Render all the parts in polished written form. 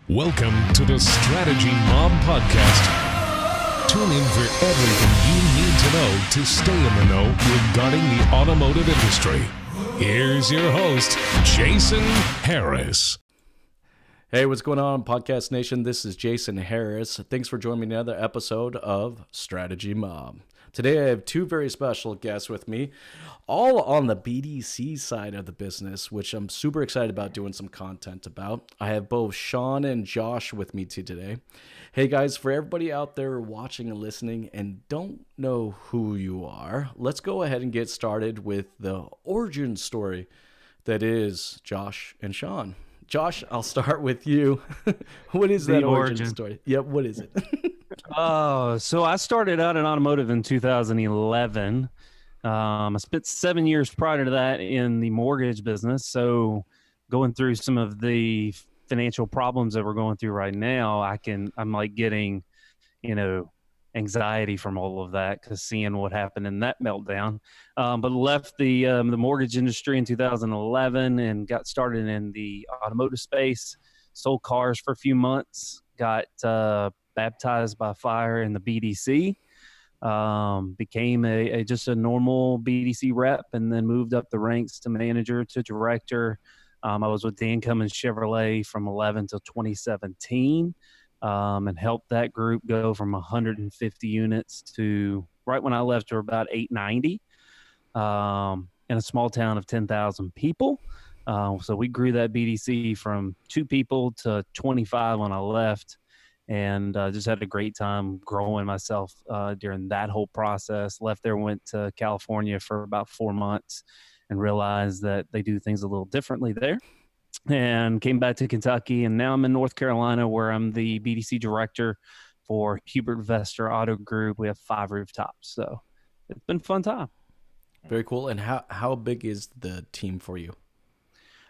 Welcome to the Strategy Mob Podcast. Tune in for everything you need to know to stay in the know regarding the automotive industry. Here's your host, Jason Harris. Hey, what's going on, Podcast Nation? This is Jason Harris. Thanks for joining me in another episode of Strategy Mob. Today, I have two very special guests with me, all on the BDC side of the business, which I'm super excited about doing some content about. I have both Shawn and Josh with me today. Hey guys, for everybody out there watching and listening and don't know who you are, let's go ahead and get started with the origin story that is Josh and Shawn. Josh, I'll start with you. What is that origin story? Yep, what is it? So I started out in automotive in 2011. I spent 7 years prior to that in the mortgage business. So going through some of the financial problems that we're going through right now, I'm like getting, anxiety from all of that because seeing what happened in that meltdown. But left the mortgage industry in 2011 and got started in the automotive space. Sold cars for a few months. Got baptized by fire in the BDC. Became just a normal BDC rep, and then moved up the ranks to manager to director. I was with the incoming Chevrolet from 11 till 2017, and helped that group go from 150 units to, right when I left, to about 890, in a small town of 10,000 people. So we grew that BDC from 2 people to 25 when I left. And just had a great time growing myself during that whole process. Left there, went to California for about 4 months and realized that they do things a little differently there. And came back to Kentucky, and now I'm in North Carolina, where I'm the BDC director for Hubert Vester Auto Group. We have 5 rooftops, so it's been a fun time. Very cool. And how big is the team for you?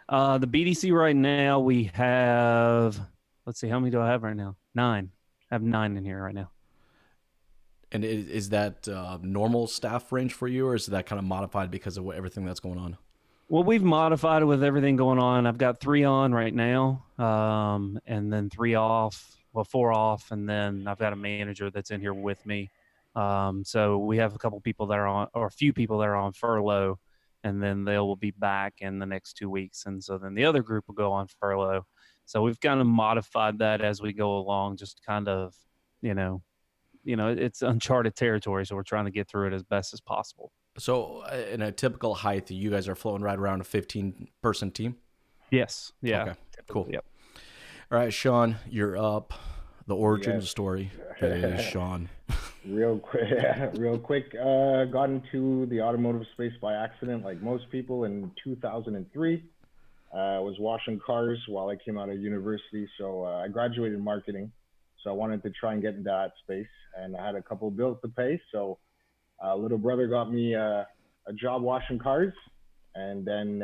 The BDC right now, we have, let's see, how many do I have right now? 9. I have 9 in here right now. And is that normal staff range for you, or is that kind of modified because of everything that's going on? Well, we've modified it with everything going on. I've got 3 on right now, and then 3 off, 4 off, and then I've got a manager that's in here with me. So we have a couple people that are on, or a few people that are on furlough, and then they will be back in the next 2 weeks. And so then the other group will go on furlough. So we've kind of modified that as we go along, just kind of, it's uncharted territory. So we're trying to get through it as best as possible. So in a typical height, you guys are flowing right around a 15-person team? Yes. Yeah. Okay, cool. Yep. All right, Shawn, you're up. The origin story that is Shawn. Real quick. Got into the automotive space by accident, like most people, in 2003. I was washing cars while I came out of university. So I graduated marketing. So I wanted to try and get into that space, and I had a couple of bills to pay. So little brother got me a job washing cars, and then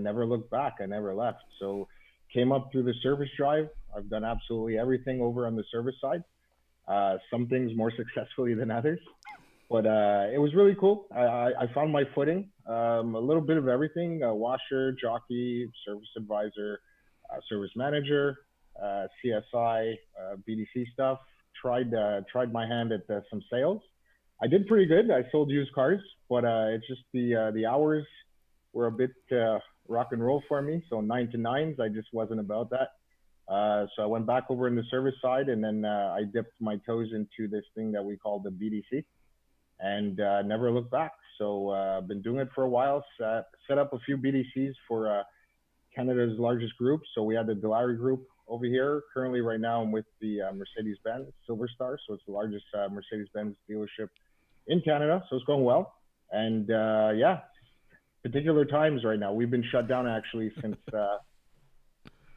never looked back. I never left. So came up through the service drive. I've done absolutely everything over on the service side. Some things more successfully than others. But it was really cool. I found my footing. A little bit of everything: washer, jockey, service advisor, service manager, CSI, BDC stuff. Tried my hand at some sales. I did pretty good. I sold used cars, but it's just the hours were a bit rock and roll for me. So 9 to 9s, I just wasn't about that. So I went back over in the service side, and then I dipped my toes into this thing that we call the BDC. And never looked back. So I've been doing it for a while. Set up a few BDCs for Canada's largest group. So we had the Dilawri group over here. Currently, right now, I'm with the Mercedes-Benz Silver Star. So it's the largest Mercedes-Benz dealership in Canada. So it's going well. And particular times right now. We've been shut down actually since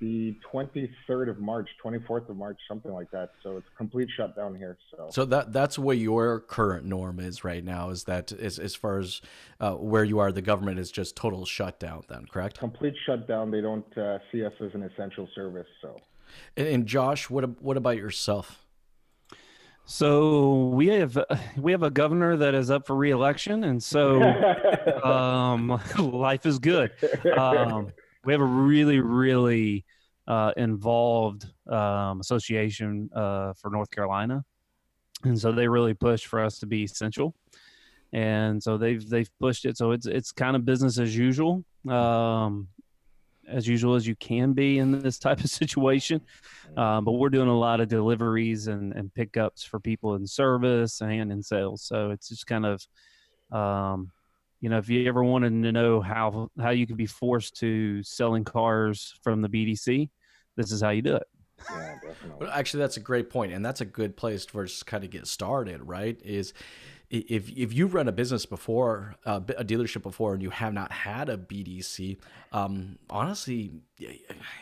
the 23rd of March, 24th of March, something like that. So it's complete shutdown here. So that's what your current norm is right now, is that as far as where you are, the government is just total shutdown then, correct? Complete shutdown. They don't see us as an essential service. So. And Josh, what about yourself? So we have a governor that is up for re-election, and so life is good. We have a really, really involved association for North Carolina, and so they really pushed for us to be essential. And so they've pushed it. So it's kind of business as usual as you can be in this type of situation. But we're doing a lot of deliveries and pickups for people in service and in sales. So it's just kind of, if you ever wanted to know how you could be forced to selling cars from the BDC, this is how you do it. Yeah, definitely. Well, actually, that's a great point, and that's a good place to just kind of get started, right? Is if you run a business before, a dealership before, and you have not had a BDC, honestly,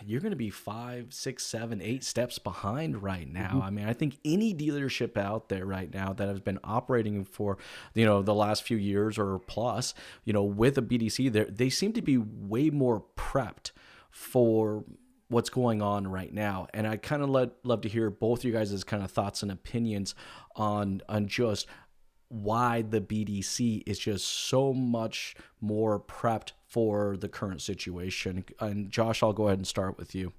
you're going to be 5, 6, 7, 8 steps behind right now. I mean, I think any dealership out there right now that has been operating for, the last few years or plus, with a BDC, they seem to be way more prepped for what's going on right now. And I kind of love to hear both you guys' kind of thoughts and opinions on just why the BDC is just so much more prepped for the current situation. And Josh, I'll go ahead and start with you.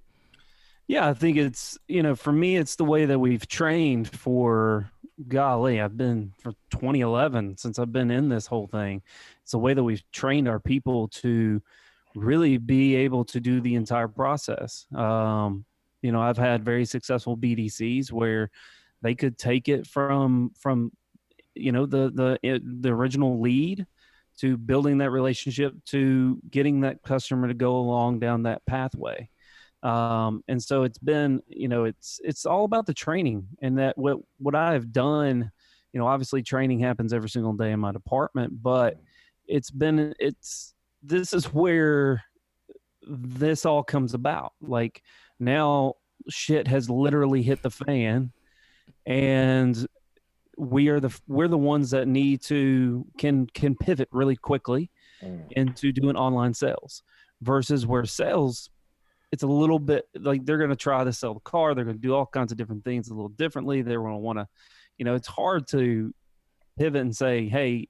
Yeah, I think it's, for me, it's the way that we've trained for, golly, I've been for 2011 since I've been in this whole thing. It's the way that we've trained our people to really be able to do the entire process. I've had very successful BDCs where they could take it from the original lead to building that relationship to getting that customer to go along down that pathway. And so it's been, it's all about the training, and that what I have done, obviously training happens every single day in my department, but this is where this all comes about. Like, now shit has literally hit the fan, and we're the ones that need to can pivot really quickly into doing online sales, versus where sales, it's a little bit like they're going to try to sell the car. They're going to do all kinds of different things a little differently. They're going to want to, it's hard to pivot and say, hey,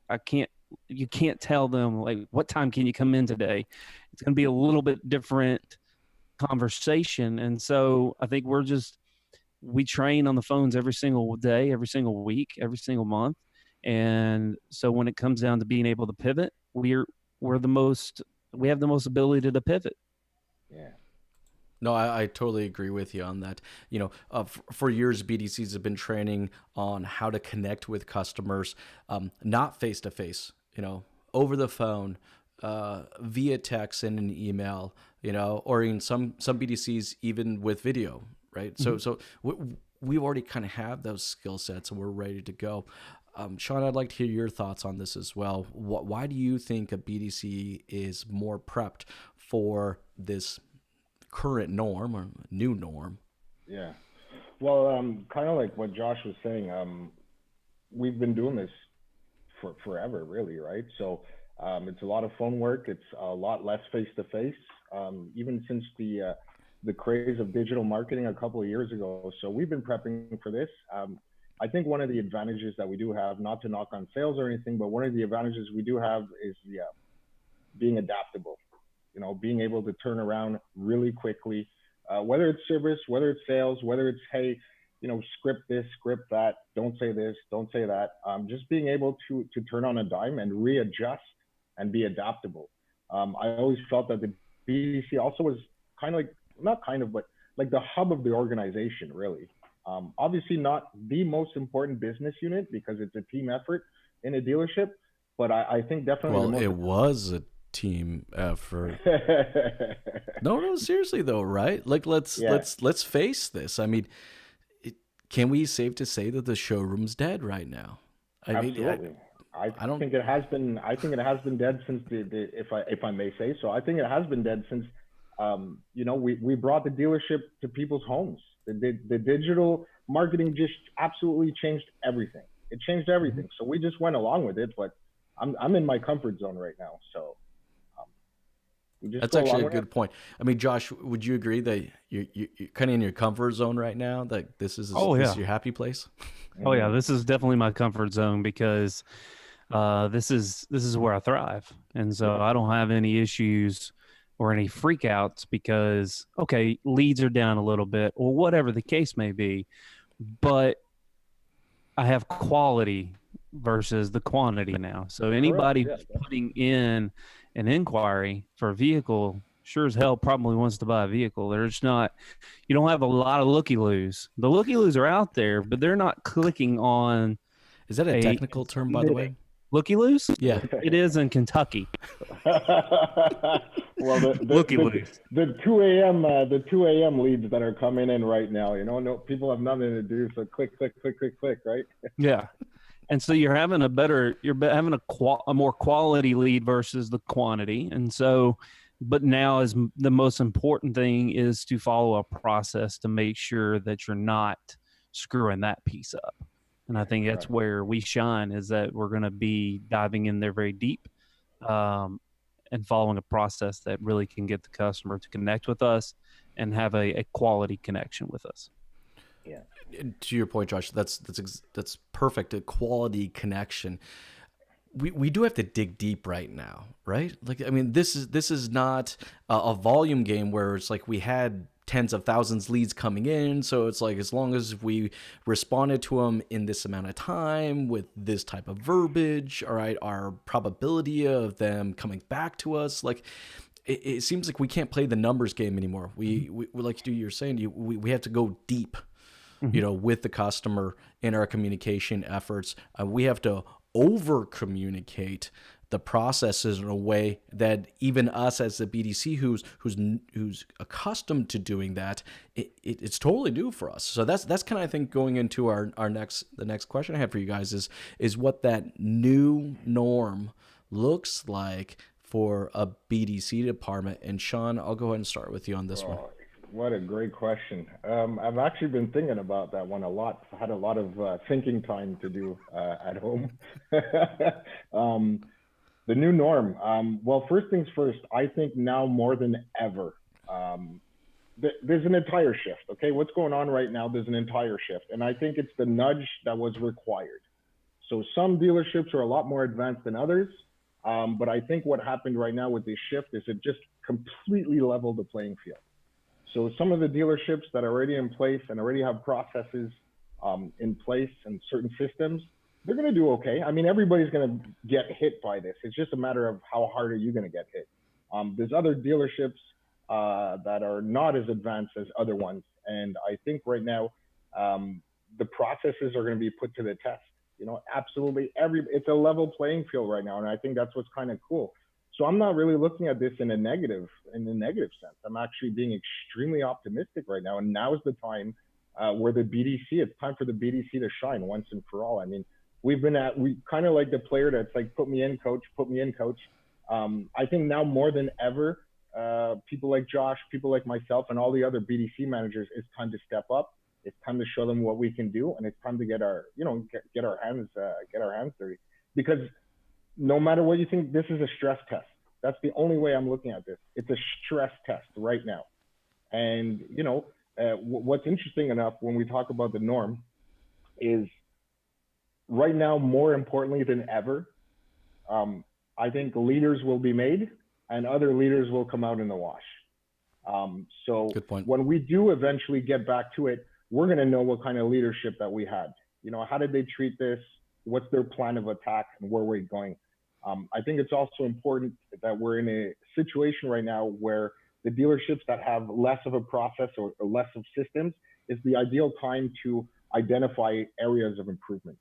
you can't tell them, like, what time can you come in today? It's going to be a little bit different conversation. And so I think we train on the phones every single day, every single week, every single month. And so when it comes down to being able to pivot, we have the most ability to pivot. Yeah. No, I totally agree with you on that. For years, BDCs have been training on how to connect with customers, not face to face, over the phone, via text and an email, or in some BDCs even with video, right? Mm-hmm. So we already kind of have those skill sets, and we're ready to go. Shawn, I'd like to hear your thoughts on this as well. Why do you think a BDC is more prepped for this current norm or new norm? Yeah. Well, kind of like what Josh was saying, we've been doing this for forever, really, right? So it's a lot of phone work. It's a lot less face-to-face, even since the craze of digital marketing a couple of years ago. So we've been prepping for this. I think one of the advantages that we do have, not to knock on sales or anything, but one of the advantages we do have is being adaptable. Being able to turn around really quickly, whether it's service, whether it's sales, whether it's, hey, script this, script that, don't say this, don't say that. Just being able to turn on a dime and readjust and be adaptable. I always felt that the BDC also was but like the hub of the organization, really. Obviously not the most important business unit because it's a team effort in a dealership, but I think definitely. Well, it was a team effort. No, seriously though, right? Like, let's face this. I mean, can we safe to say that the showroom's dead right now? Absolutely. I don't think it has been. I think it has been dead since if I may say so. I think it has been dead since we brought the dealership to people's homes. The digital marketing just absolutely changed everything. It changed everything. So we just went along with it. But I'm in my comfort zone right now. So that's actually a good point. I mean, Josh, would you agree that you're kind of in your comfort zone right now? That this is your happy place? Oh yeah, this is definitely my comfort zone because this is where I thrive, and so I don't have any issues or any freakouts because, okay, leads are down a little bit or whatever the case may be, but I have quality versus the quantity now. So anybody Correct. Yeah. putting in an inquiry for a vehicle sure as hell probably wants to buy a vehicle. There's not, you don't have a lot of looky-loos. The looky-loos are out there, but they're not clicking on. Is that a technical term, by the way? Looky-loos? Yeah. It is in Kentucky. Well, the 2 a.m. leads that are coming in right now, no people have nothing to do, so click, right? Yeah. And so you're having a more quality lead versus the quantity. And so, but now is the most important thing is to follow a process to make sure that you're not screwing that piece up. And I think that's where we shine, is that we're going to be diving in there very deep and following a process that really can get the customer to connect with us and have a quality connection with us. Yeah. To your point, Josh, that's perfect. A quality connection. We do have to dig deep right now, right? Like, I mean, this is not a volume game where it's like we had tens of thousands leads coming in. So it's like, as long as we responded to them in this amount of time with this type of verbiage, all right, our probability of them coming back to us, like, it seems like we can't play the numbers game anymore. We like you're saying, we have to go deep, with the customer in our communication efforts. We have to over communicate the processes in a way that even us as the BDC who's accustomed to doing that, it's totally new for us. So that's kind of, I think, going into the next question I have for you guys is what that new norm looks like for a BDC department. And Shawn, I'll go ahead and start with you on this one. What a great question. I've actually been thinking about that one a lot. I had a lot of thinking time to do at home. The new norm. Well, first things first, I think now more than ever, there's an entire shift. Okay, what's going on right now? There's an entire shift. And I think it's the nudge that was required. So some dealerships are a lot more advanced than others. But I think what happened right now with this shift is it just completely leveled the playing field. So some of the dealerships that are already in place and already have processes in place and certain systems, they're going to do okay. I mean, everybody's going to get hit by this. It's just a matter of how hard are you going to get hit. There's other dealerships that are not as advanced as other ones. And I think right now, the processes are going to be put to the test. Absolutely it's a level playing field right now. And I think that's what's kind of cool. So I'm not really looking at this in a negative sense. I'm actually being extremely optimistic right now. And now is the time where it's time for the BDC to shine once and for all. I mean, we kind of like the player that's like, put me in, coach. I think now more than ever, people like Josh, people like myself, and all the other BDC managers, it's time to step up. It's time to show them what we can do, and it's time to get our hands dirty. Because no matter what you think, this is a stress test. That's the only way I'm looking at this. It's a stress test right now. And what's interesting enough when we talk about the norm is right now, more importantly than ever, I think leaders will be made and other leaders will come out in the wash. So good point. When we do eventually get back to it, we're going to know what kind of leadership that we had. How did they treat this? What's their plan of attack and where we're going? I think it's also important that we're in a situation right now where the dealerships that have less of a process or less of systems is the ideal time to identify areas of improvement.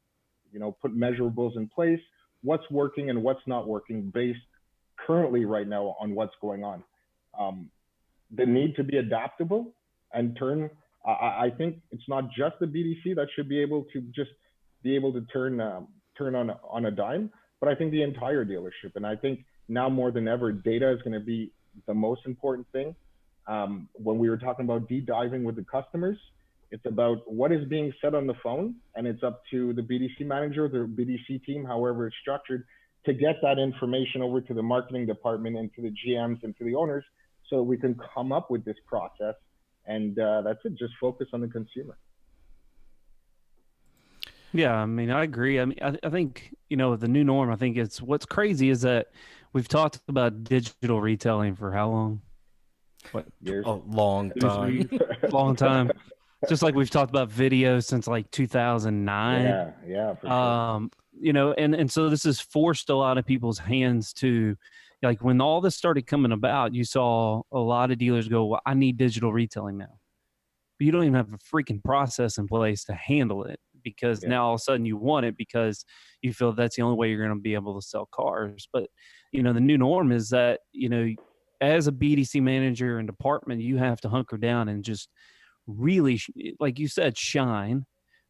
Put measurables in place, what's working and what's not working based currently right now on what's going on. The need to be adaptable and turn, I think it's not just the BDC that should be able to turn on a dime, but I think the entire dealership. And I think now more than ever, data is going to be the most important thing. When we were talking about deep diving with the customers, it's about what is being said on the phone, and it's up to the BDC manager, the BDC team, however it's structured, to get that information over to the marketing department and to the GMs and to the owners so we can come up with this process. And that's it, just focus on the consumer. Yeah, I mean, I agree. I mean, I think, the new norm, I think what's crazy is that We've talked about digital retailing for how long? What? Years. A long time. Long time. Just like we've talked about video since like 2009. Yeah, for sure. And so this has forced a lot of people's hands to, like, when all this started coming about, you saw a lot of dealers go, well, I need digital retailing now. But you don't even have a freaking process in place to handle it, because now all of a sudden you want it because you feel that's the only way you're going to be able to sell cars. But, the new norm is that, as a BDC manager and department, you have to hunker down and just really, like you said, shine.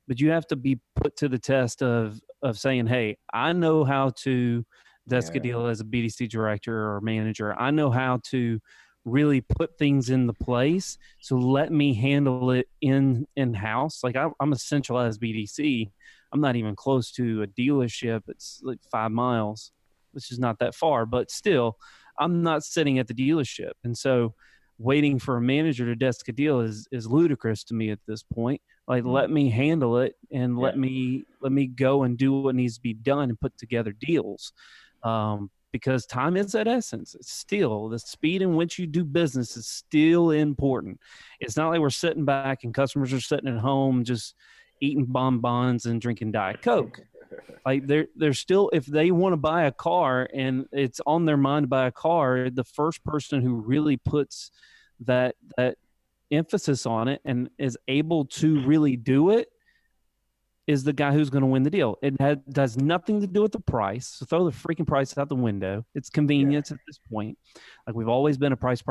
But you have to be put to the test of saying, hey, I know how to desk a deal as a BDC director or manager. I know how to really put things into place. So let me handle it in-house. Like I'm a centralized BDC. I'm not even close to a dealership. It's like 5 miles, which is not that far, but still I'm not sitting at the dealership. And so waiting for a manager to desk a deal is ludicrous to me at this point. Like, let me handle it and let me go and do what needs to be done and put together deals. Because time is at essence. It's still the speed in which you do business is still important. It's not like we're sitting back and customers are sitting at home just eating bonbons and drinking Diet Coke. Like they're still, if they want to buy a car and it's on their mind to buy a car, the first person who really puts that emphasis on it and is able to really do it is the guy who's going to win the deal. It does nothing to do with the price. So throw the freaking price out the window. It's convenience at this point. Like we've always been a price,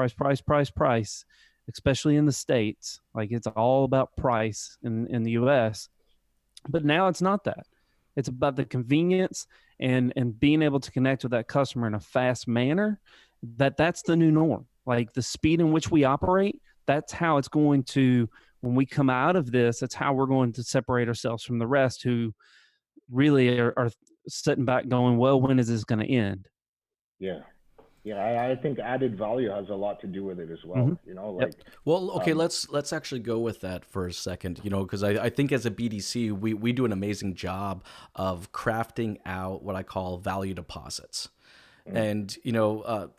especially in the States. Like it's all about price in the US. But now it's not that. It's about the convenience and being able to connect with that customer in a fast manner. That's the new norm. Like the speed in which we operate, that's how it's going to, when we come out of this, that's how we're going to separate ourselves from the rest who really are sitting back going, well, when is this going to end? Yeah, I think added value has a lot to do with it as well. Well, okay, let's actually go with that for a second, because I think as a BDC, we do an amazing job of crafting out what I call value deposits. And,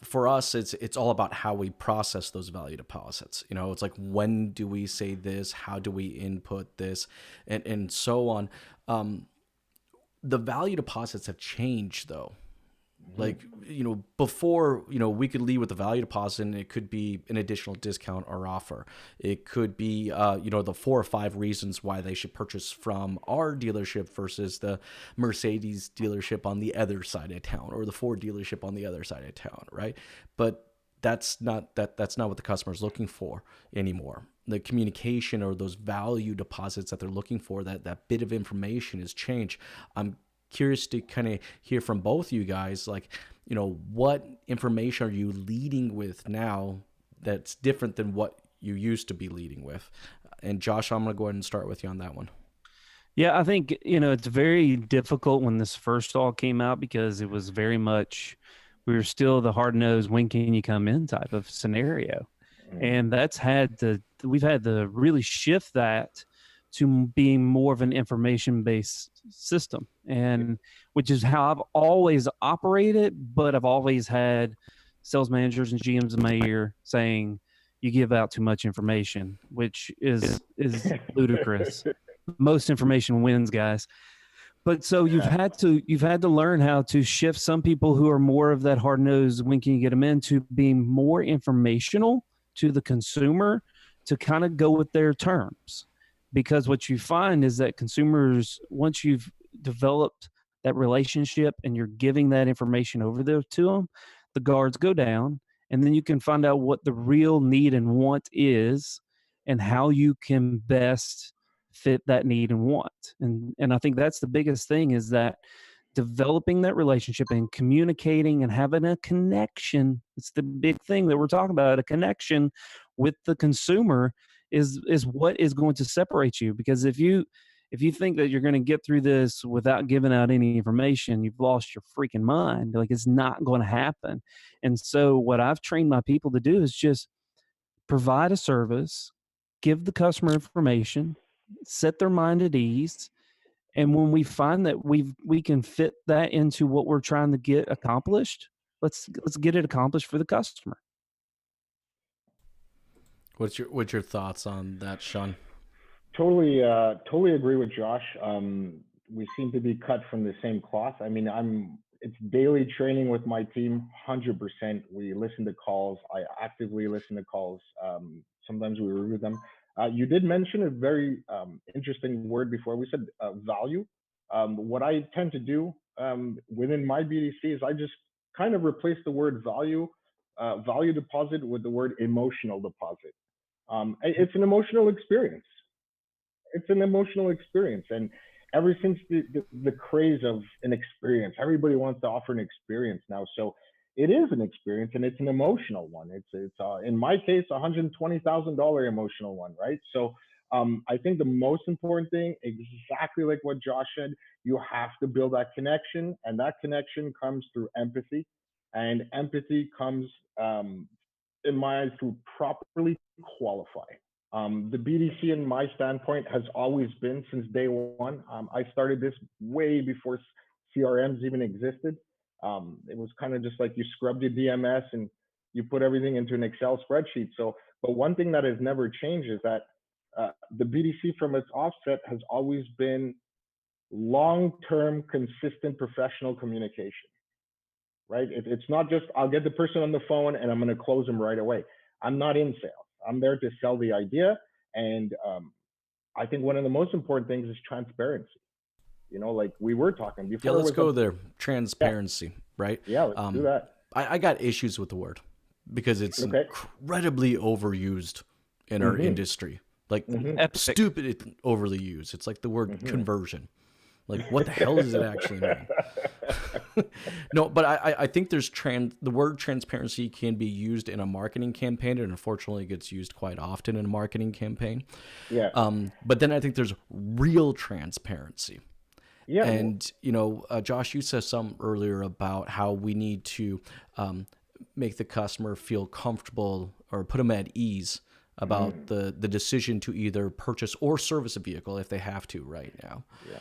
for us, it's all about how we process those value deposits. It's like, when do we say this? How do we input this? And so on. The value deposits have changed, though. Like, before, we could lead with the value deposit and it could be an additional discount or offer. It could be, the 4 or 5 reasons why they should purchase from our dealership versus the Mercedes dealership on the other side of town or the Ford dealership on the other side of town, right? But that's not what the customer's looking for anymore. The communication or those value deposits that they're looking for, that bit of information has changed. I'm curious to kind of hear from both you guys, like, what information are you leading with now that's different than what you used to be leading with? And Josh, I'm going to go ahead and start with you on that one. Yeah, I think, it's very difficult when this first all came out because it was very much, we were still the hard-nosed, when can you come in type of scenario. And we've had to really shift that to being more of an information-based system, and which is how I've always operated, but I've always had sales managers and GMs in my ear saying, you give out too much information, which is ludicrous. Most information wins, guys. But so you've had to learn how to shift some people who are more of that hard-nosed, when can you get them in, to being more informational to the consumer, to kind of go with their terms. Because what you find is that consumers, once you've developed that relationship and you're giving that information over there to them, the guards go down, and then you can find out what the real need and want is and how you can best fit that need and want. And I think that's the biggest thing, is that developing that relationship and communicating and having a connection. It's the big thing that we're talking about, a connection with the consumer is what is going to separate you. Because if you think that you're going to get through this without giving out any information, you've lost your freaking mind. Like, it's not going to happen. And so what I've trained my people to do is just provide a service, give the customer information, set their mind at ease. And when we find that we can fit that into what we're trying to get accomplished, let's get it accomplished for the customer. What's your thoughts on that, Shawn? Totally agree with Josh. We seem to be cut from the same cloth. I mean, it's daily training with my team, 100%. We listen to calls. I actively listen to calls. Sometimes we review them. You did mention a very interesting word before. We said value. What I tend to do within my BDC is I just kind of replace the word value deposit with the word emotional deposit. It's an emotional experience. It's an emotional experience. And ever since the craze of an experience, everybody wants to offer an experience now. So it is an experience, and it's an emotional one. It's in my case, $120,000 emotional one, right? So I think the most important thing, exactly like what Josh said, you have to build that connection, and that connection comes through empathy, and empathy comes, in my eyes, through properly qualifying. The BDC, in my standpoint, has always been since day one. I started this way before CRMs even existed. It was kind of just like you scrubbed your DMS and you put everything into an Excel spreadsheet. So, but one thing that has never changed is that the BDC from its offset has always been long-term, consistent, professional communication, right? It's not just, I'll get the person on the phone and I'm going to close them right away. I'm not in sales. I'm there to sell the idea. And I think one of the most important things is transparency. You know, like we were talking before. Yeah, let's go there. Transparency, right? Yeah, let's do that. I got issues with the word because it's incredibly overused in our industry. Like stupid overly used. It's like the word conversion. Like, what the hell does it actually mean? No, but I think there's the word transparency can be used in a marketing campaign, and unfortunately it gets used quite often in a marketing campaign. Yeah. But then I think there's real transparency. Yeah. And, you know, Josh, you said something earlier about how we need to make the customer feel comfortable or put them at ease about the decision to either purchase or service a vehicle if they have to right now. Yeah,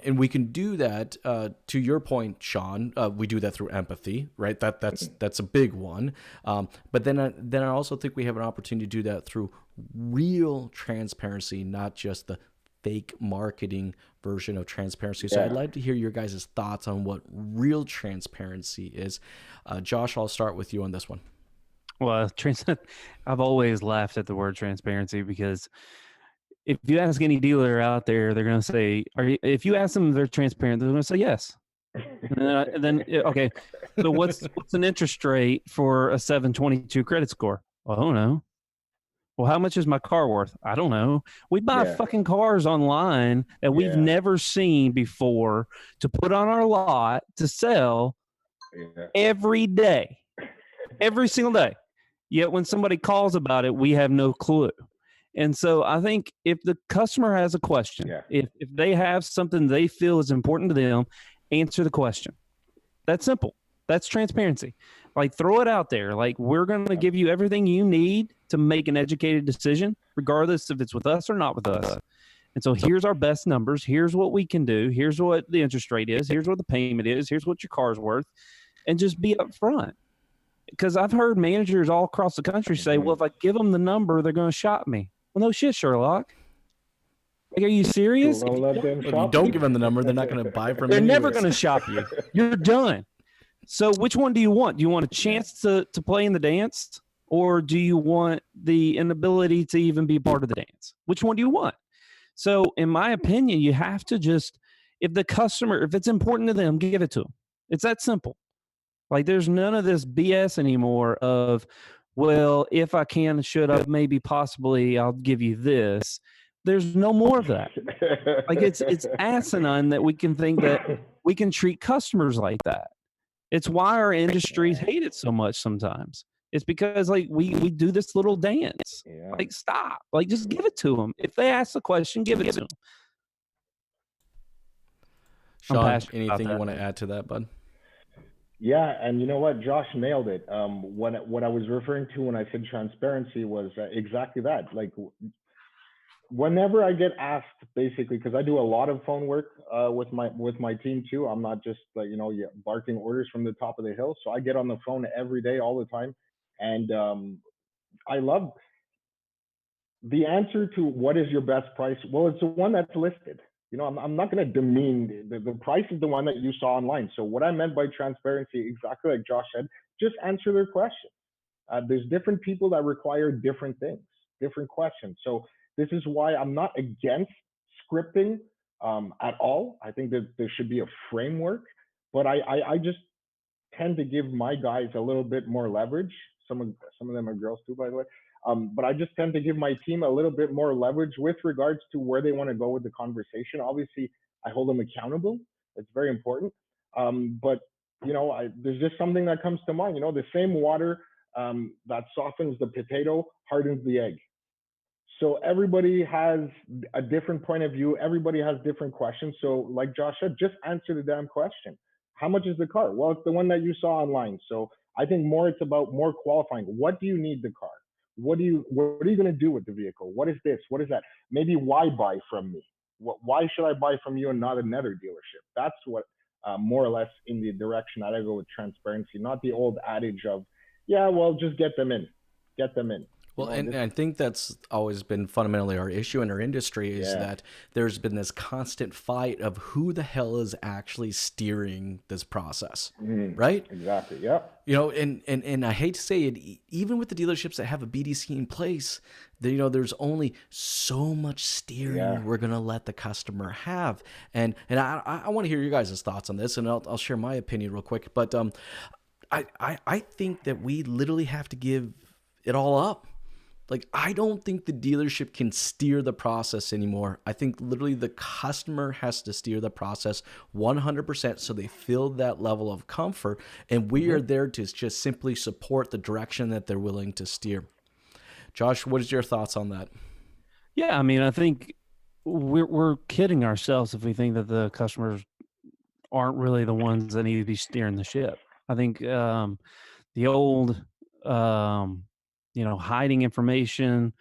and we can do that, to your point, Shawn, we do that through empathy, right? That's a big one. But then I also think we have an opportunity to do that through real transparency, not just the fake marketing version of transparency. So I'd like to hear your guys' thoughts on what real transparency is. Josh, I'll start with you on this one. Well, I've always laughed at the word transparency because if you ask any dealer out there, they're going to say, if you ask them if they're transparent, they're going to say yes. And then, okay, so what's an interest rate for a 722 credit score? Well, I don't know. Well, how much is my car worth? I don't know. We buy fucking cars online that we've never seen before to put on our lot to sell every day, every single day. Yet when somebody calls about it, we have no clue. And so I think if the customer has a question, if they have something they feel is important to them, answer the question. That's simple. That's transparency. Like, throw it out there. Like, we're going to give you everything you need to make an educated decision, regardless if it's with us or not with us. And so here's our best numbers. Here's what we can do. Here's what the interest rate is. Here's what the payment is. Here's what your car's worth. And just be upfront. Because I've heard managers all across the country say, well, if I give them the number, they're going to shop me. Well, no shit, Sherlock. Like, are you serious? If you don't give them the number, they're not going to buy from you. They're never going to shop you. You're done. So which one do you want? Do you want a chance to play in the dance, or do you want the inability to even be part of the dance? Which one do you want? So in my opinion, you have to just, if it's important to them, give it to them. It's that simple. Like, there's none of this BS anymore of, well, if I can, should I, maybe, possibly, I'll give you this. There's no more of that. Like, it's asinine that we can think that we can treat customers like that. It's why our industries hate it so much sometimes. It's because, like, we do this little dance. Like, stop. Like, just give it to them. If they ask the question, give it to them. Shawn, anything you want to add to that, bud? Yeah, and you know what? Josh nailed it. What I was referring to when I said transparency was exactly that. Like, whenever I get asked, basically, because I do a lot of phone work with my team too. I'm not just like barking orders from the top of the hill. So I get on the phone every day, all the time, and I love the answer to what is your best price. Well, it's the one that's listed. I'm not going to demean the price is the one that you saw online. So what I meant by transparency, exactly like Josh said, just answer their question. There's different people that require different things, different questions. So this is why I'm not against scripting at all. I think that there should be a framework, but I just tend to give my guys a little bit more leverage. Some of them are girls too, by the way. But I just tend to give my team a little bit more leverage with regards to where they want to go with the conversation. Obviously, I hold them accountable. It's very important. But there's just something that comes to mind. The same water that softens the potato hardens the egg. So everybody has a different point of view. Everybody has different questions. So like Josh said, just answer the damn question. How much is the car? Well, it's the one that you saw online. So I think it's about more qualifying. What do you need the car? What are you going to do with the vehicle? What is this? What is that? Maybe why buy from me? Why should I buy from you and not another dealership? That's what more or less in the direction that I go with transparency, not the old adage of, yeah, well, just get them in. Well, and I think that's always been fundamentally our issue in our industry is that there's been this constant fight of who the hell is actually steering this process, right? Exactly, yeah. And I hate to say it, even with the dealerships that have a BDC in place, there's only so much steering we're going to let the customer have. And I want to hear your guys' thoughts on this, and I'll share my opinion real quick. But I think that we literally have to give it all up. Like, I don't think the dealership can steer the process anymore. I think literally the customer has to steer the process 100% so they feel that level of comfort. And we are there to just simply support the direction that they're willing to steer. Josh, what is your thoughts on that? Yeah, I mean, I think we're kidding ourselves if we think that the customers aren't really the ones that need to be steering the ship. I think the old... hiding information,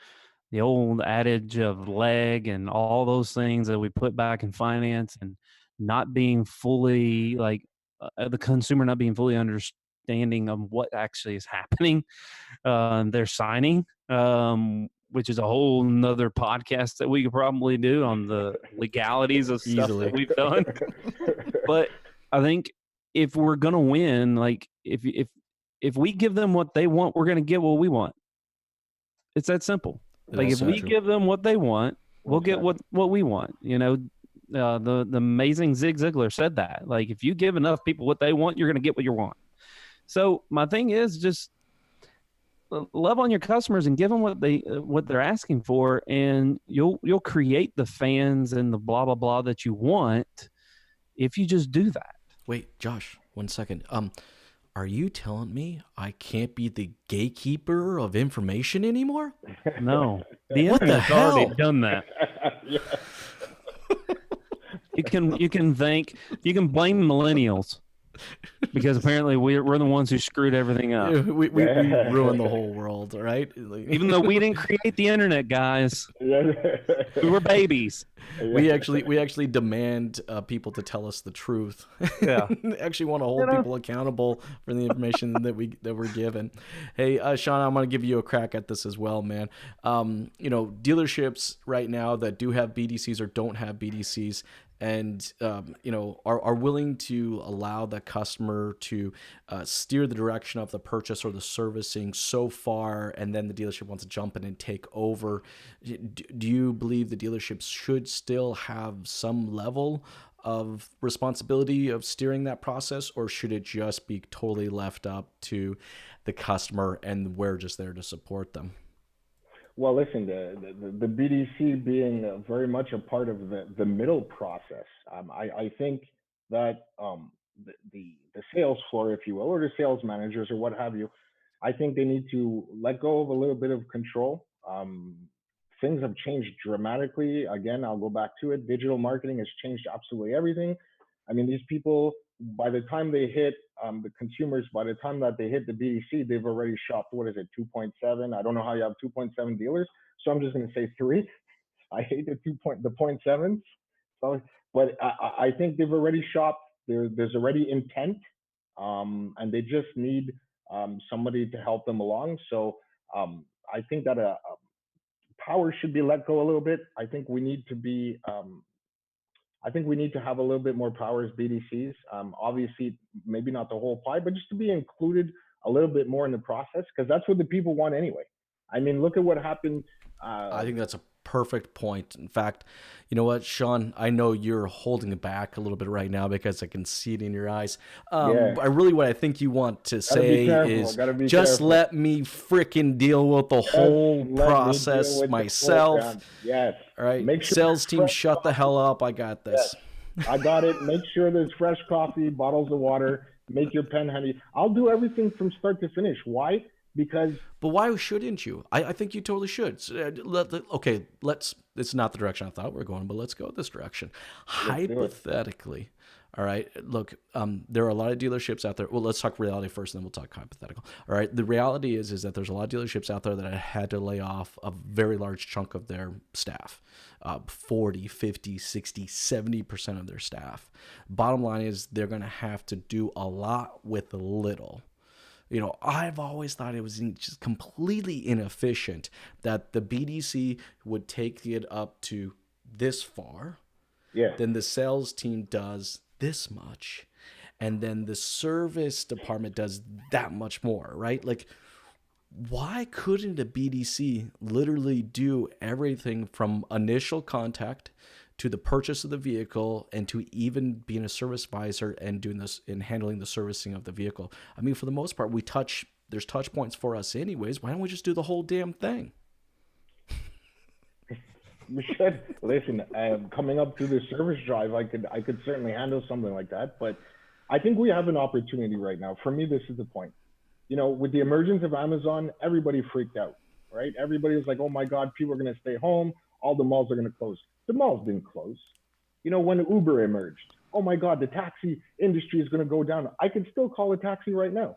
the old adage of leg and all those things that we put back in finance and not being fully the consumer not being fully understanding of what actually is happening. They're signing, which is a whole nother podcast that we could probably do on the legalities of stuff that we've done. But I think if we're going to win, if we give them what they want, we're going to get what we want. It's that simple. If we give them what they want, we'll get what we want. The amazing Zig Ziglar said that. If you give enough people what they want, you're going to get what you want. So my thing is just love on your customers and give them what they're asking for, and you'll create the fans and the blah blah blah that you want if you just do that. Wait, Josh, 1 second. Are you telling me I can't be the gatekeeper of information anymore? No. The what the hell? Already done that. You can blame millennials because apparently we're the ones who screwed everything up. We ruined the whole world, right? Even though we didn't create the internet, guys. We were babies. We actually demand people to tell us the truth. Yeah, actually want to hold people accountable for the information that we're given. Hey, Shawn, I'm gonna give you a crack at this as well, man. Dealerships right now that do have BDCs or don't have BDCs, and are willing to allow the customer to steer the direction of the purchase or the servicing so far, and then the dealership wants to jump in and take over. Do you believe the dealerships should still have some level of responsibility of steering that process, or should it just be totally left up to the customer and we're just there to support them? Well, listen, the BDC being very much a part of the middle process, I think that the sales floor, if you will, or the sales managers or what have you, I think they need to let go of a little bit of control. Things have changed dramatically. Again, I'll go back to it. Digital marketing has changed absolutely everything. I mean, these people, by the time they hit the consumers, by the time that they hit the BDC, they've already shopped, 2.7? I don't know how you have 2.7 dealers, so I'm just going to say 3. I hate the 0.7s. So, but I think they've already shopped. There's already intent, and they just need somebody to help them along. So I think that power should be let go a little bit. I think we need to be. I think we need to have a little bit more power as BDCs. Obviously, maybe not the whole pie, but just to be included a little bit more in the process, because that's what the people want anyway. I mean, look at what happened. I think that's a perfect point. In fact, you know what, Shawn? I know you're holding it back a little bit right now because I can see it in your eyes. Yeah. What I think you want to say is just careful. let me freaking deal with the whole process myself. Yes. All right. Make sure Sales team, shut the hell up. I got this. Yes. I got it. Make sure there's fresh coffee, bottles of water. Make your pen handy. I'll do everything from start to finish. Why? Because. But why shouldn't you? I think you totally should. Okay, it's not the direction I thought we were going, but let's go this direction. Hypothetically, all right, look, there are a lot of dealerships out there. Well, let's talk reality first, and then we'll talk hypothetical. All right, the reality is that there's a lot of dealerships out there that had to lay off a very large chunk of their staff, 40, 50, 60, 70% of their staff. Bottom line is they're going to have to do a lot with little. You know, I've always thought it was just completely inefficient that the BDC would take it up to this far. Yeah. Then the sales team does this much. And then the service department does that much more, right? Like, why couldn't a BDC literally do everything from initial contact to the purchase of the vehicle and to even being a service advisor and doing this and handling the servicing of the vehicle? I mean, for the most part, there's touch points for us anyways. Why don't we just do the whole damn thing? We should. Listen, coming up through the service drive, I could certainly handle something like that. But I think we have an opportunity right now. For me, this is the point. You know, with the emergence of Amazon, everybody freaked out, right? Everybody was like, oh my God, people are going to stay home. All the malls are going to close. The malls didn't close. You know, when Uber emerged, oh my God, the taxi industry is going to go down. I could still call a taxi right now.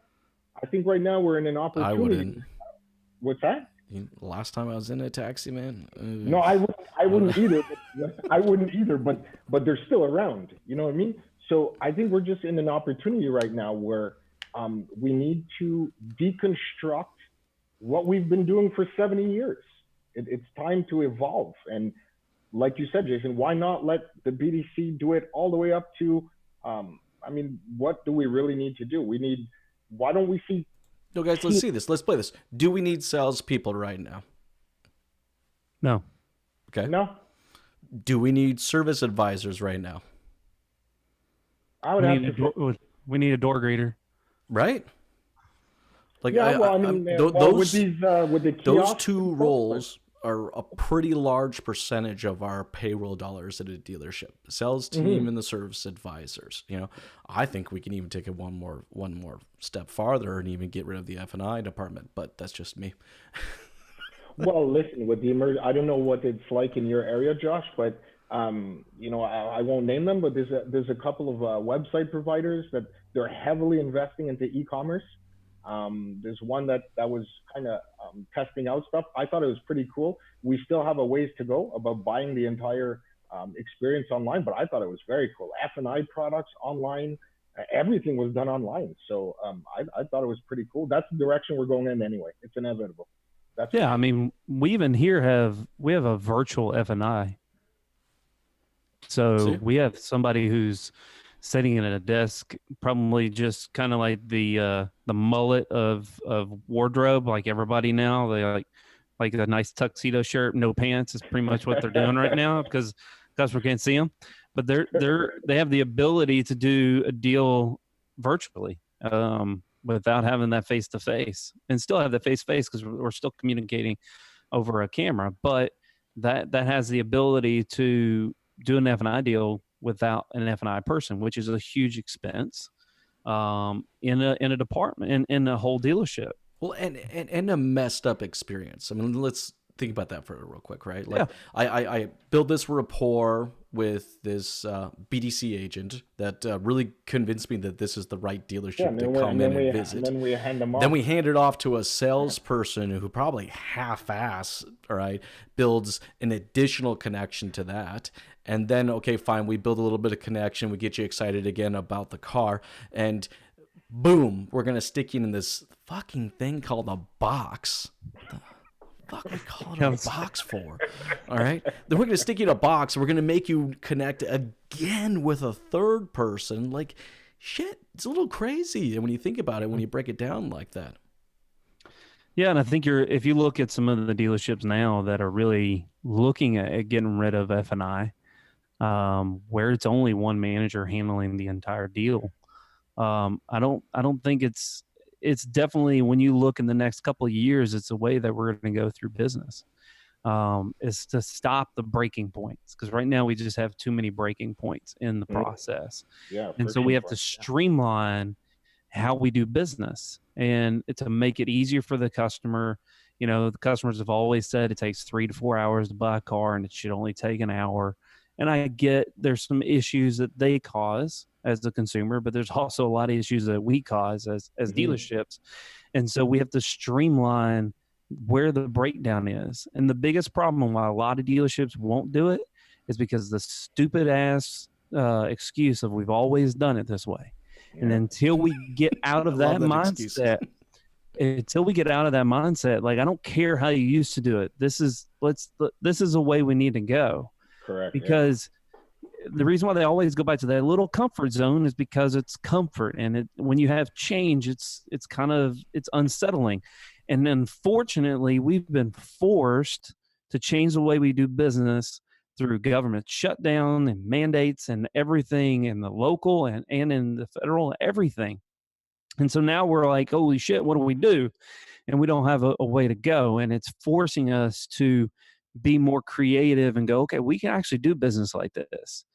I think right now we're in an opportunity. I wouldn't. What's that? Last time I was in a taxi, man. No, I wouldn't either. I wouldn't either, but they're still around. You know what I mean? So I think we're just in an opportunity right now where we need to deconstruct what we've been doing for 70 years. It's time to evolve. And like you said, Jason, why not let the BDC do it all the way up to, I mean, what do we really need to do? Why don't we see? No, guys, let's see this. Let's play this. Do we need salespeople right now? No. Okay. No. Do we need service advisors right now? I would we need a door greeter. Right? Like, yeah, well, I mean, with the those two roles are a pretty large percentage of our payroll dollars at a dealership. The sales team and the service advisors. You know, I think we can even take it one more step farther and even get rid of the F&I department, but that's just me. Well, listen, with the I don't know what it's like in your area, Josh, but you know, I won't name them, but there's a couple of website providers that they're heavily investing into e-commerce. There's one that was kind of testing out stuff. I thought it was pretty cool. We still have a ways to go about buying the entire experience online, but I thought it was very cool. F&I products online, everything was done online. So I thought it was pretty cool. That's the direction we're going in anyway. It's inevitable. I mean, we even here have a virtual F&I. So we have somebody who's sitting at a desk, probably just kind of like the mullet of wardrobe, like everybody now. They like a nice tuxedo shirt, no pants is pretty much what they're doing right now because we can't see them. But they have the ability to do a deal virtually without having that face to face, and still have the face to face because we're still communicating over a camera. But that has the ability to do an F&I deal without an F&I person, which is a huge expense in a department, in a whole dealership. Well, and a messed up experience. I mean, let's think about that for real quick, right? Like I build this rapport with this BDC agent that really convinced me that this is the right dealership to come in and visit. And then we hand them off. Then we hand it off to a salesperson who probably half-ass, right, builds an additional connection to that. And then, okay, fine, we build a little bit of connection. We get you excited again about the car. And boom, we're going to stick you in this fucking thing called a box. What the fuck we call it a box for? All right? Then we're going to stick you in a box. We're going to make you connect again with a third person. Like, shit, it's a little crazy. And when you think about it, when you break it down like that. Yeah, and I think if you look at some of the dealerships now that are really looking at getting rid of F&I, where it's only one manager handling the entire deal. I don't think it's definitely, when you look in the next couple of years, it's a way that we're going to go through business, is to stop the breaking points. Because right now we just have too many breaking points in the process. Yeah. And so we have to streamline how we do business and to make it easier for the customer. You know, the customers have always said it takes 3 to 4 hours to buy a car and it should only take an hour. And I get there's some issues that they cause as the consumer, but there's also a lot of issues that we cause as dealerships. And so we have to streamline where the breakdown is. And the biggest problem why a lot of dealerships won't do it is because the stupid ass excuse of we've always done it this way. Yeah. And until we get out of that mindset, like, I don't care how you used to do it. This is a way we need to go. Correct. Because the reason why they always go back to that little comfort zone is because it's comfort, and when you have change, it's unsettling. And unfortunately, we've been forced to change the way we do business through government shutdown and mandates and everything, in the local and in the federal, everything. And so now we're like, holy shit, what do we do? And we don't have a way to go. And it's forcing us to be more creative and go, okay, we can actually do business like this.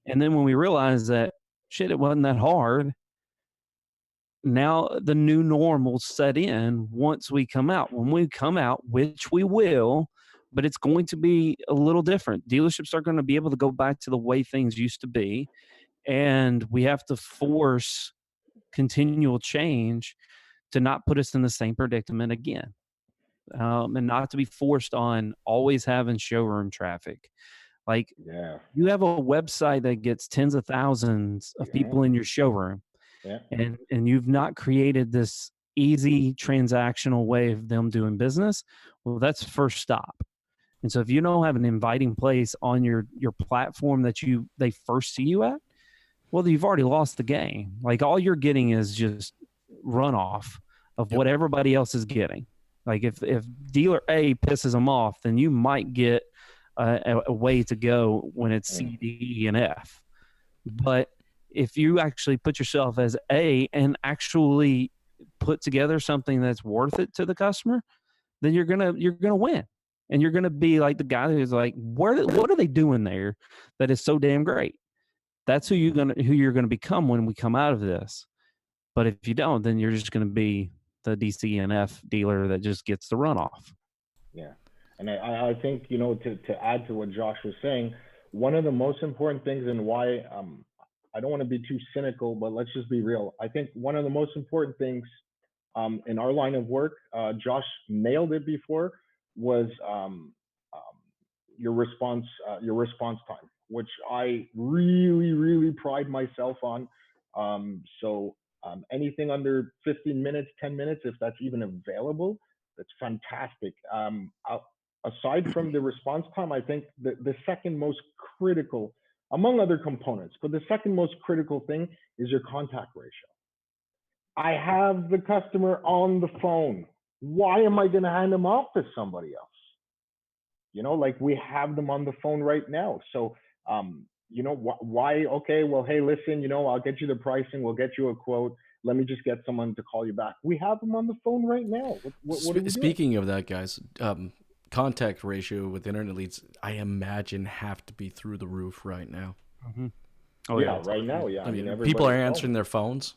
And then when we realize that, shit, it wasn't that hard, now the new norm will set in once we come out. When we come out, which we will, but it's going to be a little different. Dealerships are going to be able to go back to the way things used to be, and we have to force continual change to not put us in the same predicament again. And not to be forced on always having showroom traffic. Like, you have a website that gets tens of thousands of people in your showroom, and you've not created this easy transactional way of them doing business. Well, that's first stop. And so if you don't have an inviting place on your platform that they first see you at, well, you've already lost the game. Like, all you're getting is just runoff of what everybody else is getting. Like, if dealer A pisses them off, then you might get a way to go when it's C, D, E, and F. But if you actually put yourself as A and actually put together something that's worth it to the customer, then you're gonna win, and you're gonna be like the guy who's like, what are they doing there that is so damn great? That's who you're gonna become when we come out of this. But if you don't, then you're just gonna be the DCNF dealer that just gets the runoff. Yeah. And I think, to add to what Josh was saying, one of the most important things, and why I don't want to be too cynical, but let's just be real. I think one of the most important things in our line of work, Josh nailed it before, was your response time, which I really, really pride myself on. Anything under 15 minutes, 10 minutes, if that's even available, that's fantastic. Aside from the response time, I think the second most critical, among other components, but the second most critical thing is your contact ratio. I have the customer on the phone. Why am I going to hand them off to somebody else? Like, we have them on the phone right now. So, why? Okay, well, hey, listen, I'll get you the pricing. We'll get you a quote. Let me just get someone to call you back. We have them on the phone right now. What are we Speaking of that, guys, contact ratio with internet leads, I imagine, have to be through the roof right now. Mm-hmm. Oh yeah, right now, yeah. I mean, people are answering their phones.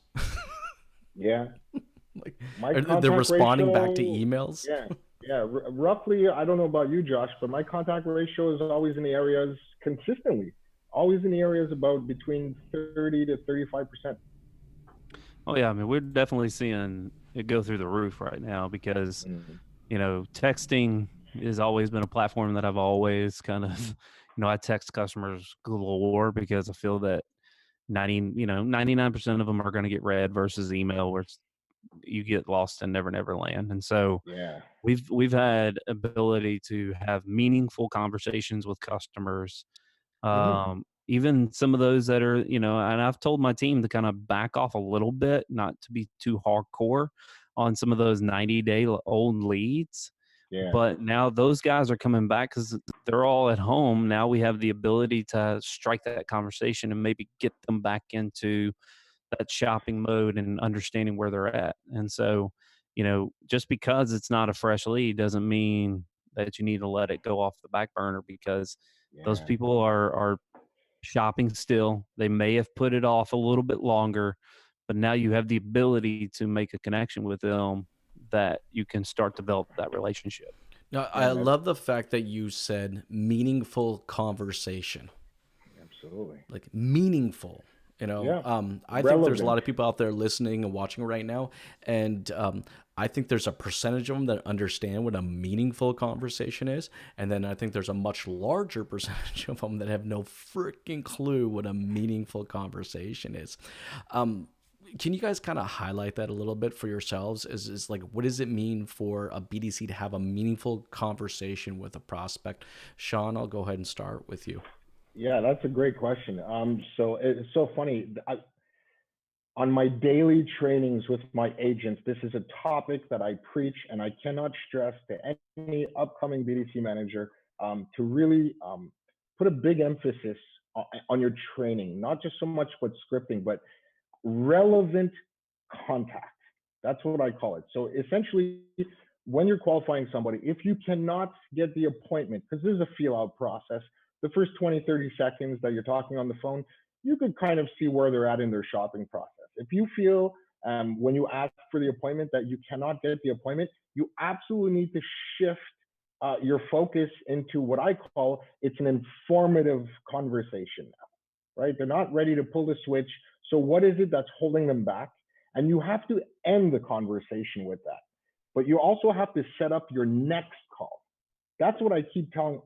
Yeah. They're responding back to emails. Yeah. Yeah, roughly. I don't know about you, Josh, but my contact ratio is always in the areas consistently, always in the areas about between 30 to 35%. Oh yeah, I mean we're definitely seeing it go through the roof right now because texting has always been a platform that I've always kind of I text customers galore because I feel that 99% of them are going to get read versus email where you get lost in never land. And so Yeah. we've had ability to have meaningful conversations with customers, Hmm. even some of those that are, and I've told my team to kind of back off a little bit, not to be too hardcore on some of those 90-day old leads. Yeah. But now those guys are coming back because they're all at home. Now we have the ability to strike that conversation and maybe get them back into that shopping mode and understanding where they're at. And so, just because it's not a fresh lead doesn't mean that you need to let it go off the back burner because those Yeah. people are shopping still. They may have put it off a little bit longer, but now you have the ability to make a connection with them that you can start to develop that relationship. Now, I Yeah. love the fact that you said meaningful conversation, Absolutely. like meaningful. Yeah. I think there's a Relevant. lot of people out there listening and watching right now, and I think there's a percentage of them that understand what a meaningful conversation is, and then I think there's a much larger percentage of them that have no freaking clue what a meaningful conversation is. Can you guys kind of highlight that a little bit for yourselves? Is like, what does it mean for a BDC to have a meaningful conversation with a prospect? Shawn, I'll go ahead and start with you. Yeah, that's a great question. So it's so funny. On my daily trainings with my agents, this is a topic that I preach, and I cannot stress to any upcoming BDC manager to really put a big emphasis on your training, not just so much with scripting, but relevant contact. That's what I call it. So essentially, when you're qualifying somebody, if you cannot get the appointment, because this is a feel out process, the first 20, 30 seconds that you're talking on the phone, you could kind of see where they're at in their shopping process. If you feel when you ask for the appointment that you cannot get the appointment, you absolutely need to shift your focus into what I call it's an informative conversation now, right? They're not ready to pull the switch. So what is it that's holding them back? And you have to end the conversation with that. But you also have to set up your next call. That's what I keep telling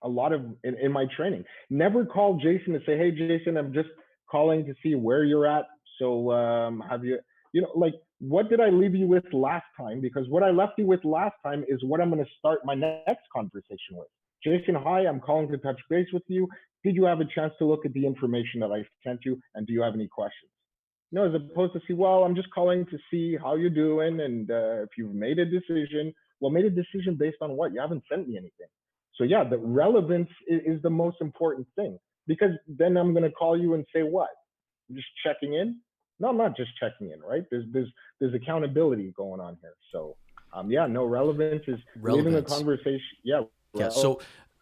a lot of in my training. Never call Jason to say, "Hey, Jason, I'm just calling to see where you're at. So have you, like, what did I leave you with last time? Because what I left you with last time is what I'm going to start my next conversation with. Jason, hi, I'm calling to touch base with you. Did you have a chance to look at the information that I sent you? And do you have any questions? No, as opposed to see, well, I'm just calling to see how you're doing and if you've made a decision. Well, made a decision based on what? You haven't sent me anything. So yeah, the relevance is the most important thing because then I'm going to call you and say what? I'm just checking in? No, I'm not just checking in, right? There's accountability going on here. So yeah, no, relevance is leaving the Relevance. conversation. Yeah, Yeah. So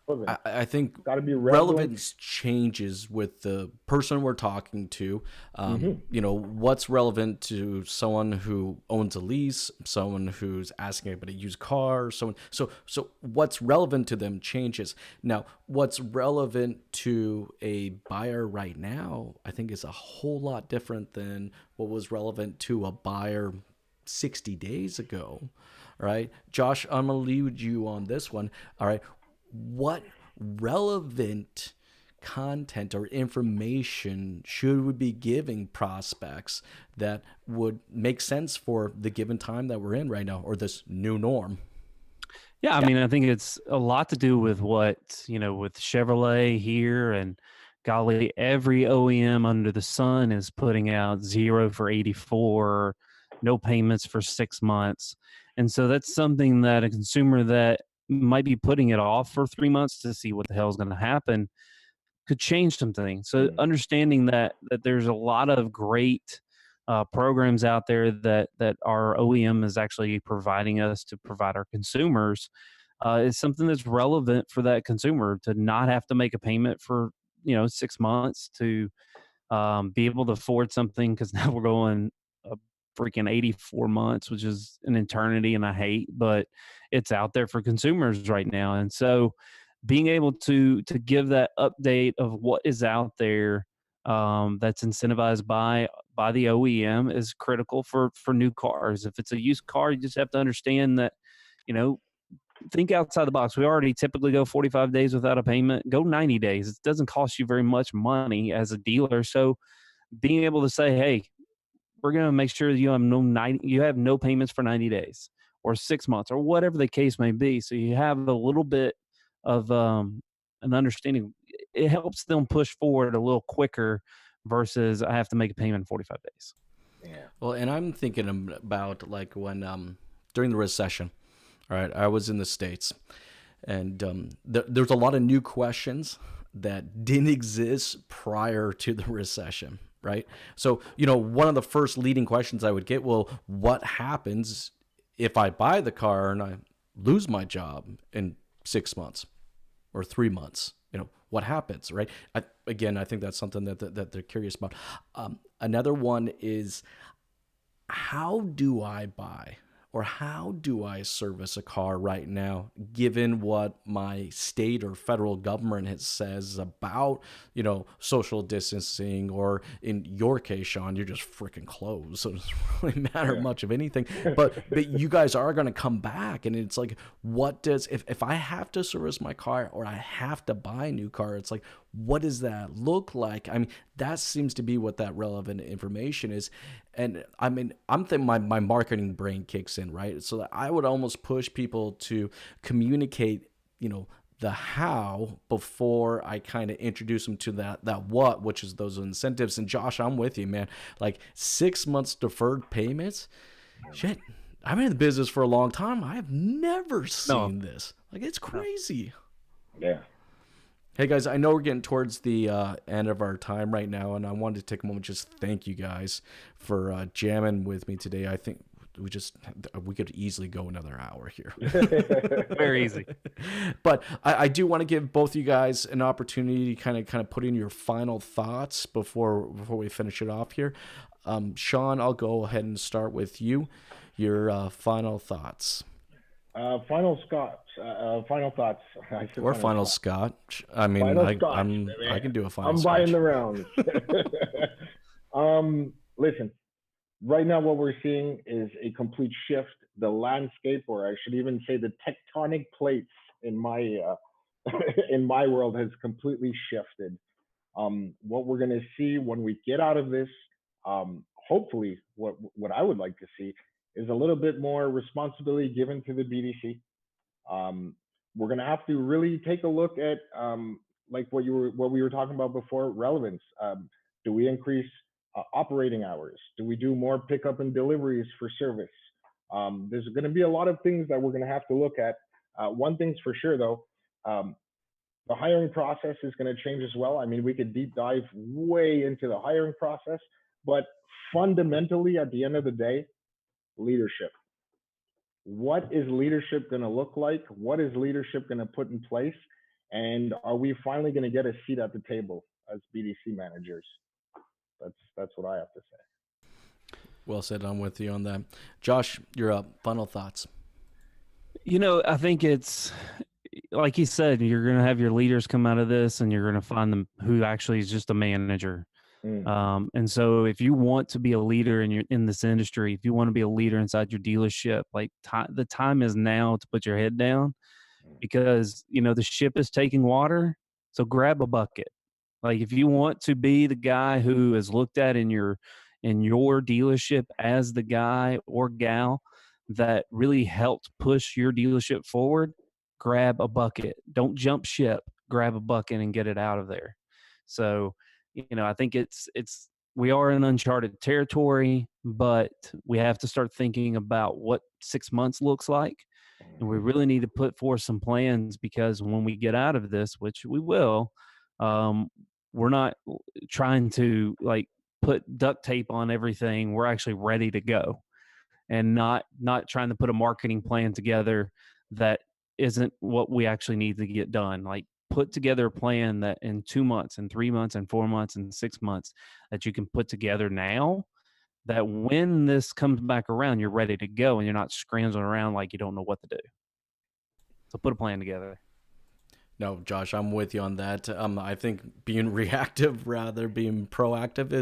relevant. I think Got to be relevant. relevance changes with the person we're talking to. Mm-hmm. What's relevant to someone who owns a lease, someone who's asking about a used car, someone. So what's relevant to them changes. Now, what's relevant to a buyer right now, I think, is a whole lot different than what was relevant to a buyer 60 days ago. All right, Josh, I'm gonna lead you on this one. All right, what relevant content or information should we be giving prospects that would make sense for the given time that we're in right now or this new norm? Yeah, I mean, I think it's a lot to do with what, with Chevrolet here and golly, every OEM under the sun is putting out 0 for 84, no payments for 6 months. And so that's something that a consumer that might be putting it off for 3 months to see what the hell is going to happen could change some things. So understanding that there's a lot of great programs out there that our OEM is actually providing us to provide our consumers is something that's relevant for that consumer to not have to make a payment for 6 months to be able to afford something because now we're going freaking 84 months, which is an eternity and I hate, but it's out there for consumers right now. And so being able to give that update of what is out there that's incentivized by the OEM is critical for new cars. If it's a used car, you just have to understand that, think outside the box. We already typically go 45 days without a payment. Go 90 days. It doesn't cost you very much money as a dealer. So being able to say, hey, we're going to make sure you have no payments for 90 days or 6 months or whatever the case may be. So you have a little bit of an understanding. It helps them push forward a little quicker versus I have to make a payment in 45 days. Yeah. Well, and I'm thinking about like when during the recession, all right, I was in the States, and there's a lot of new questions that didn't exist prior to the recession, right? So, one of the first leading questions I would get, well, what happens if I buy the car and I lose my job in 6 months or 3 months? What happens, right? I think that's something that they're curious about. Another one is, how do I buy or how do I service a car right now, given what my state or federal government says about, social distancing, or in your case, Shawn, you're just freaking closed, so it doesn't really matter much of anything. But you guys are going to come back, and it's like, what does, if I have to service my car or I have to buy a new car, it's like, what does that look like? I mean, that seems to be what that relevant information is. And I mean, I'm thinking my marketing brain kicks in, right? So that I would almost push people to communicate, the how before I kind of introduce them to that what, which is those incentives. And Josh, I'm with you, man. Like 6 months deferred payments, shit. I've been in the business for a long time. I have never seen this. Like, it's crazy. Yeah. Hey guys, I know we're getting towards the end of our time right now, and I wanted to take a moment just thank you guys for jamming with me today. I think we could easily go another hour here. Very easy. But I do want to give both you guys an opportunity to kind of put in your final thoughts before we finish it off here. Shawn, I'll go ahead and start with you. Your final thoughts. Final thoughts. Or final Scotch. I mean, I can do a final Scotch. I'm buying the rounds. Listen, right now what we're seeing is a complete shift. The landscape, or I should even say the tectonic plates in my in my world, has completely shifted. What we're going to see when we get out of this, hopefully, what I would like to see is a little bit more responsibility given to the BDC. We're going to have to really take a look at like what we were talking about before, relevance. Do we increase operating hours? Do we do more pickup and deliveries for service? There's going to be a lot of things that we're going to have to look at. One thing's for sure, though, the hiring process is going to change as well. I mean, we could deep dive way into the hiring process, but fundamentally, at the end of the day, leadership. What is leadership going to look like? What is leadership going to put in place? And are we finally going to get a seat at the table as BDC managers? That's what I have to say. Well said. I'm with you on that. Josh, you're up. Final thoughts. I think it's like you said, you're going to have your leaders come out of this, and you're going to find them who actually is just a manager. And so if you want to be a leader in this industry, if you want to be a leader inside your dealership, like the time is now to put your head down, because, the ship is taking water. So grab a bucket. Like, if you want to be the guy who is looked at in your dealership as the guy or gal that really helped push your dealership forward, grab a bucket. Don't jump ship. Grab a bucket and get it out of there. So, I think we are in uncharted territory, but we have to start thinking about what 6 months looks like. And we really need to put forth some plans, because when we get out of this, which we will, we're not trying to like put duct tape on everything. We're actually ready to go, and not trying to put a marketing plan together that isn't what we actually need to get done. Like, put together a plan that in 2 months and 3 months and 4 months and 6 months that you can put together now, that when this comes back around, you're ready to go and you're not scrambling around like you don't know what to do. So put a plan together. No, Josh, I'm with you on that. I think being reactive rather being proactive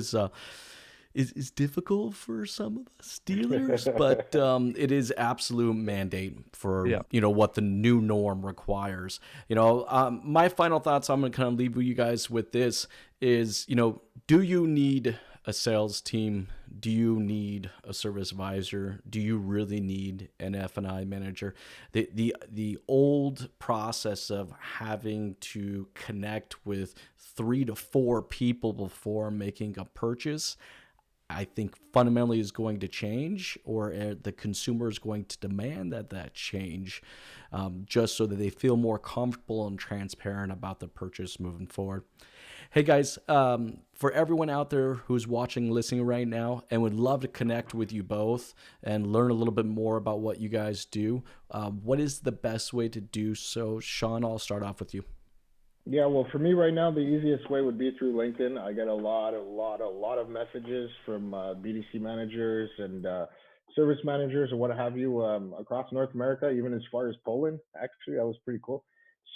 is difficult for some of us dealers, but it is absolute mandate for what the new norm requires. My final thoughts. I'm gonna kind of leave you guys with this: is do you need a sales team? Do you need a service advisor? Do you really need an F&I manager? The old process of having to connect with 3 to 4 people before making a purchase, I think fundamentally is going to change, or the consumer is going to demand that change, just so that they feel more comfortable and transparent about the purchase moving forward. Hey guys, for everyone out there who's watching, listening right now, and would love to connect with you both and learn a little bit more about what you guys do, what is the best way to do so? Shawn, I'll start off with you. Yeah, well, for me right now, the easiest way would be through LinkedIn. I get a lot of messages from BDC managers and service managers or what have you across North America, even as far as Poland. Actually, that was pretty cool.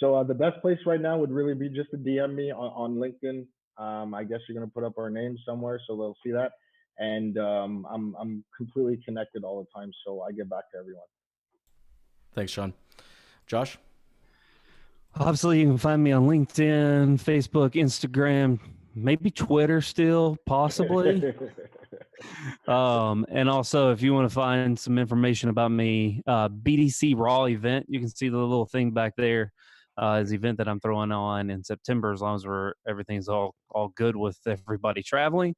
So the best place right now would really be just to DM me on LinkedIn. I guess you're gonna put up our names somewhere, so they'll see that. And I'm completely connected all the time, so I get back to everyone. Thanks, Shawn. Josh? Obviously, you can find me on LinkedIn, Facebook, Instagram, maybe Twitter still, possibly. And also, if you want to find some information about me, BDC Raw event, you can see the little thing back there. Is the event that I'm throwing on in September, as long as everything's all good with everybody traveling.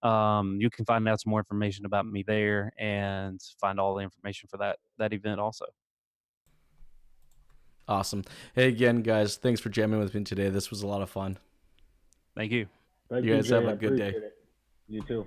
You can find out some more information about me there and find all the information for that event also. Awesome. Hey, again, guys, thanks for jamming with me today. This was a lot of fun. Thank you. Thank you guys Jay. have a good day. It. You too.